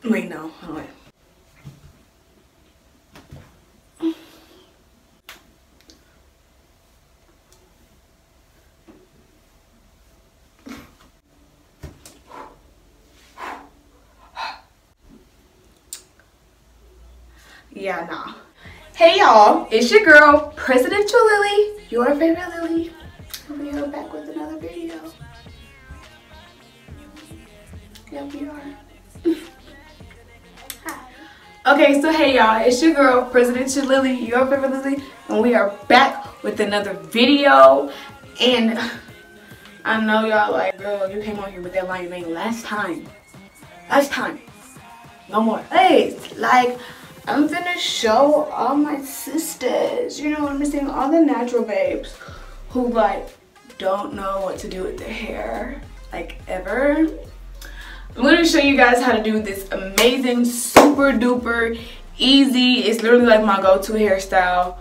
Wait, no, hold on. Yeah, nah. Hey y'all, it's your girl, Presidential Lily, your favorite Lily. We are back with another video. Yep, we are. Okay, so hey y'all, it's your girl, Presidential Lily, your favorite Lily, and we are back with another video. And I know y'all like, girl, you came on here with that line name last time. No more. Hey, like, I'm finna show all my sisters, you know what I'm saying, all the natural babes who like don't know what to do with their hair, like ever. I'm gonna show you guys how to do this amazing, super duper easy. It's literally like my go-to hairstyle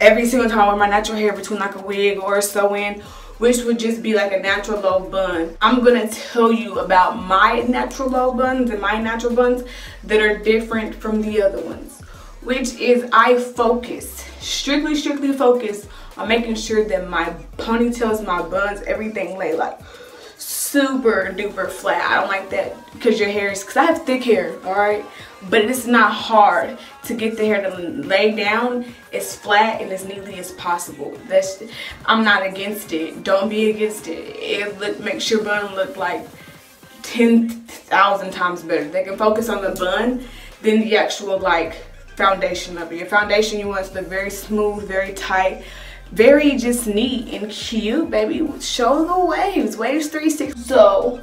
every single time I wear my natural hair between like a wig or a sew-in, which would just be like a natural low bun. I'm gonna tell you about my natural low buns and my natural buns that are different from the other ones, which is I focus, strictly focus on making sure that my ponytails, my buns, everything lay like super duper flat. I don't like that because your hair is, because I have thick hair, all right, but it's not hard to get the hair to lay down as flat and as neatly as possible. I'm not against it. Don't be against it. It makes your bun look like 10,000 times better. They can focus on the bun than the actual like foundation of it. Your foundation, you want it to look very smooth, very tight, very just neat and cute, baby. Show the waves 360. So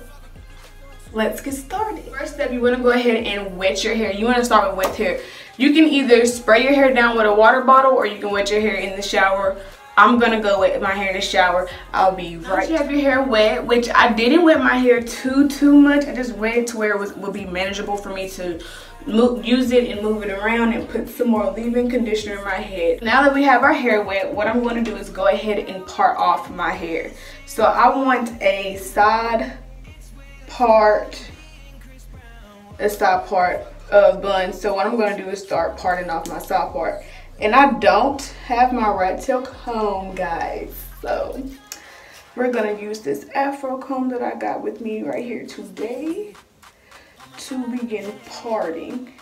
let's get started. First step, you want to go ahead and wet your hair. You want to start with wet hair. You can either spray your hair down with a water bottle or you can wet your hair in the shower. I'm gonna go wet my hair in the shower. I'll be right. Once you have your hair wet, which I didn't wet my hair too much. I just wet it to where it would be manageable for me to use it and move it around and put some more leave-in conditioner in my head. Now that we have our hair wet, what I'm going to do is go ahead and part off my hair. So I want a side part of bun. So what I'm going to do is start parting off my side part. And I don't have my rat tail comb, guys. So we're going to use this Afro comb that I got with me right here today to begin parting.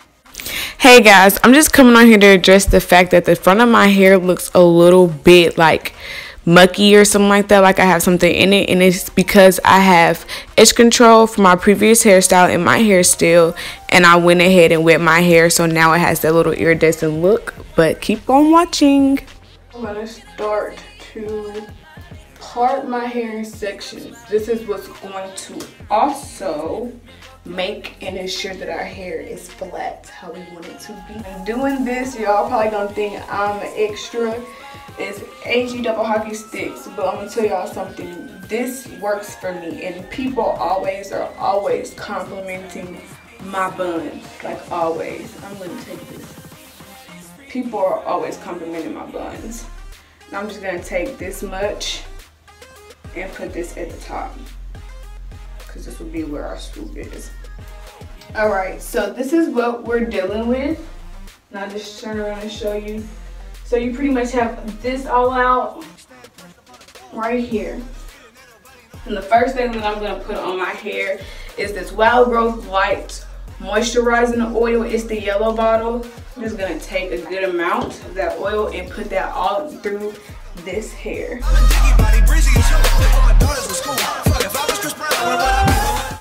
Hey guys, I'm just coming on here to address the fact that the front of my hair looks a little bit like mucky or something like that, like I have something in it, and it's because I have edge control from my previous hairstyle in my hair still, and I went ahead and wet my hair, so now it has that little iridescent look. But keep on watching. I'm gonna start to part my hair in sections. This is what's going to also make and ensure that our hair is flat how we want it to be. And doing this, y'all probably gonna think I'm extra. It's AG double hockey sticks, but I'm gonna tell y'all something. This works for me, and people are always complimenting my buns, like always. I'm gonna take this. People are always complimenting my buns. And I'm just gonna take this much and put this at the top, because this will be where our swoop is. Alright, so this is what we're dealing with. And I'll just turn around and show you. So you pretty much have this all out right here. And the first thing that I'm going to put on my hair is this Wild Growth Light Moisturizing Oil. It's the yellow bottle. I'm just going to take a good amount of that oil and put that all through this hair.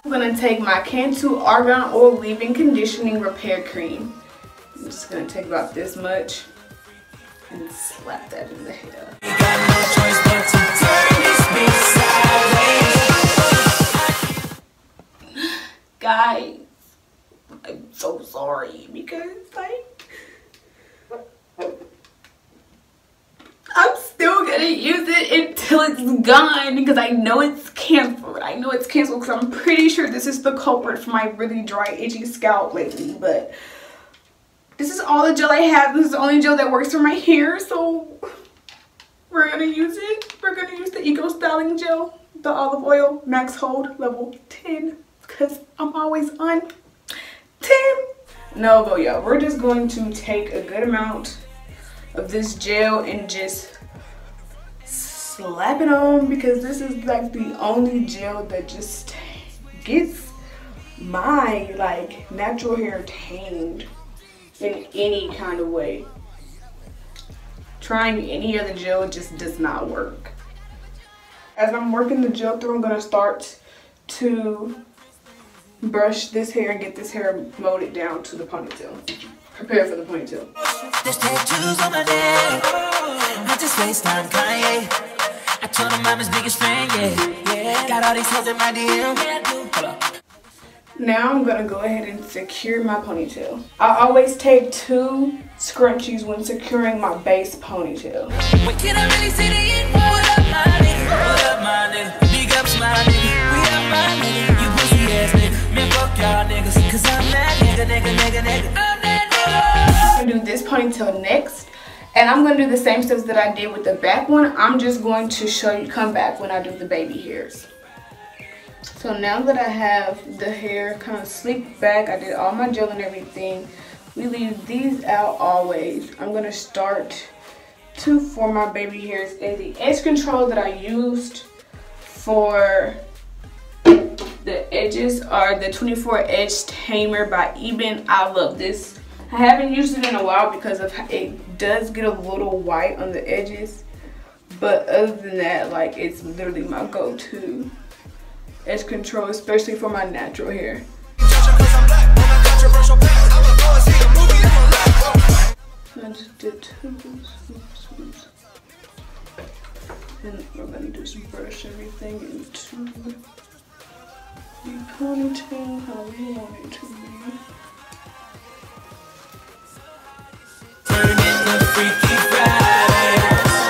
I'm going to take my Cantu Argan Oil Leave-In Conditioning Repair Cream. I'm just going to take about this much and slap that in the hair. Guys, I'm so sorry because like I'm still gonna use it until it's gone because I know it's canceled. I know it's canceled because I'm pretty sure this is the culprit for my really dry, itchy scalp lately. But this is all the gel I have. This is the only gel that works for my hair, so we're gonna use it. We're gonna use the Eco Styling Gel, the olive oil, max hold level 10, because I'm always on 10. No, but yeah, we're just going to take a good amount of this gel and just slap it on, because this is like the only gel that just gets my like natural hair tamed in any kind of way. Trying any other gel just does not work. As I'm working the gel through, I'm gonna start to brush this hair and get this hair molded down to the ponytail. Prepare for the ponytail. There's tattoos on my neck. I just FaceTime Kanye. I told him I'm his biggest fan, yeah. Got all these hoes in my DM. Hold up. Now I'm gonna go ahead and secure my ponytail. I always take 2 scrunchies when securing my base ponytail. Wait, can I really see the end? What up, my nigga? What up, my nigga? Big ups, my nigga. We up, my nigga. You pussy ass nigga. Man, fuck y'all niggas. Cause I'm that nigga. I'm that nigga. I'm gonna do this ponytail next. And I'm gonna do the same steps that I did with the back one. I'm just going to show you, come back when I do the baby hairs. So now that I have the hair kind of slicked back, I did all my gel and everything. We leave these out always. I'm gonna start to form my baby hairs, and the edge control that I used for the edges are the 24 Edge Tamer by Ebin. I love this. I haven't used it in a while because of it does get a little white on the edges, but other than that, like, it's literally my go-to edge control, especially for my natural hair. I just did 2 swoops. And we're gonna do some brush everything into the ponytail how we want it to be. Turn it to Freaky Friday.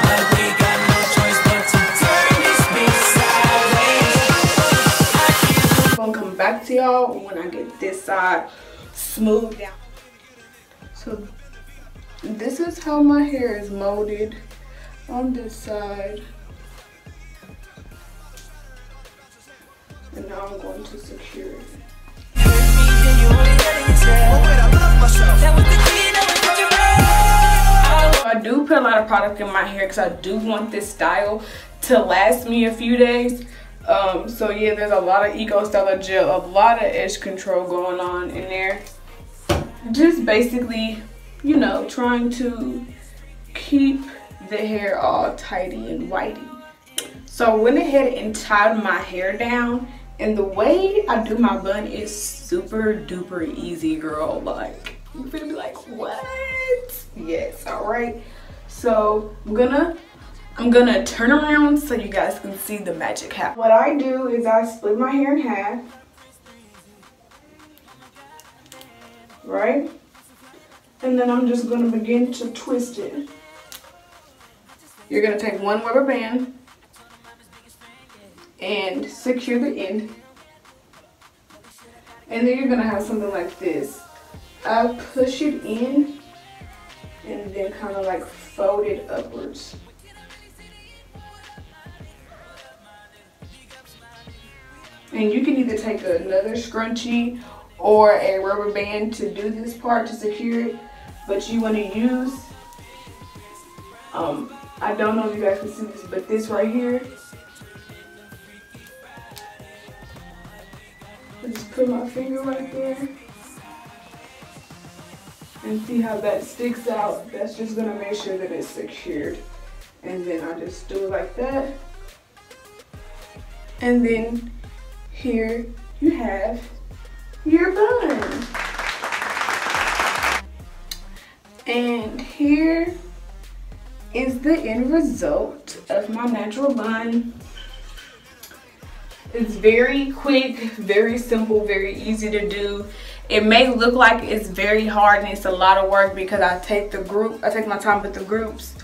Like we got no choice but to turn this bitch sideways. I'm gonna come back to y'all when I get this side smoothed down. So this is how my hair is molded on this side. And now I'm going to secure it. I do put a lot of product in my hair because I do want this style to last me a few days. So yeah, there's a lot of Eco Styler gel, a lot of edge control going on in there. Just basically, you know, trying to keep the hair all tidy and whitey. So I went ahead and tied my hair down, and the way I do my bun is super duper easy, girl. Like, you're gonna be like, what? Yes, all right. So I'm gonna turn around so you guys can see the magic happen. What I do is I split my hair in half, right? And then I'm just gonna begin to twist it. You're gonna take 1 rubber band and secure the end. And then you're gonna have something like this. I push it in and then kind of like fold it upwards. And you can either take another scrunchie or a rubber band to do this part to secure it, but you want to use, I don't know if you guys can see this, but this right here, I just put my finger right there and see how that sticks out. That's just gonna make sure that it's secured. And then I just do it like that. And then here you have your bun. And here is the end result of my natural bun. It's very quick, very simple, very easy to do. It may look like it's very hard and it's a lot of work because I take my time with the groups,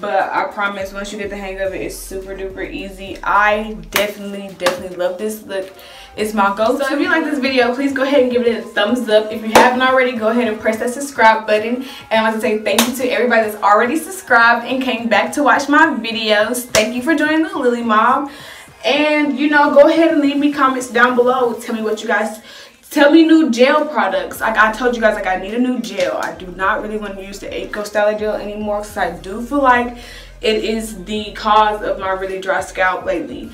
but I promise once you get the hang of it, it's super duper easy. I definitely love this look. It's my go-to. So if you like this video, please go ahead and give it a thumbs up. If you haven't already, go ahead and press that subscribe button. And I want to say thank you to everybody that's already subscribed and came back to watch my videos. Thank you for joining the Lily Mob. And, you know, go ahead and leave me comments down below. Tell me what you guys Tell me new gel products. Like I told you guys, like I need a new gel. I do not really want to use the Aiko Styler gel anymore because I do feel like it is the cause of my really dry scalp lately.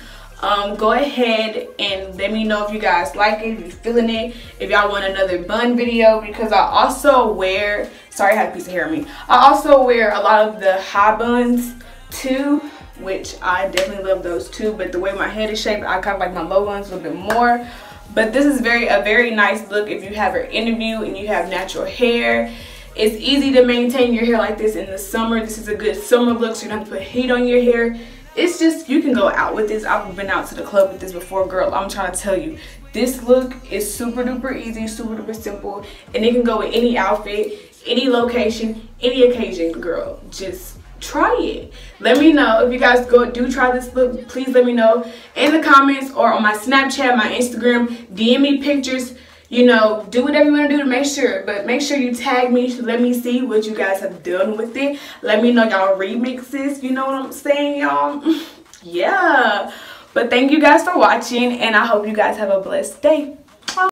Go ahead and let me know if you guys like it, if you're feeling it, if y'all want another bun video, because I also wear, sorry I had a piece of hair on me, I also wear a lot of the high buns too, which I definitely love those too, but the way my head is shaped, I kind of like my low buns a little bit more. But this is a very nice look if you have an interview and you have natural hair. It's easy to maintain your hair like this in the summer. This is a good summer look, so you don't have to put heat on your hair. It's just, you can go out with this. I've been out to the club with this before, girl. I'm trying to tell you, this look is super duper easy, super duper simple, and it can go with any outfit, any location, any occasion, girl. Just try it. Let me know if you guys do try this look. Please let me know in the comments or on my Snapchat, my Instagram. DM me pictures. You know, do whatever you want to do to make sure, but make sure you tag me to let me see what you guys have done with it. Let me know y'all remixes, you know what I'm saying, y'all? Yeah, but thank you guys for watching, and I hope you guys have a blessed day.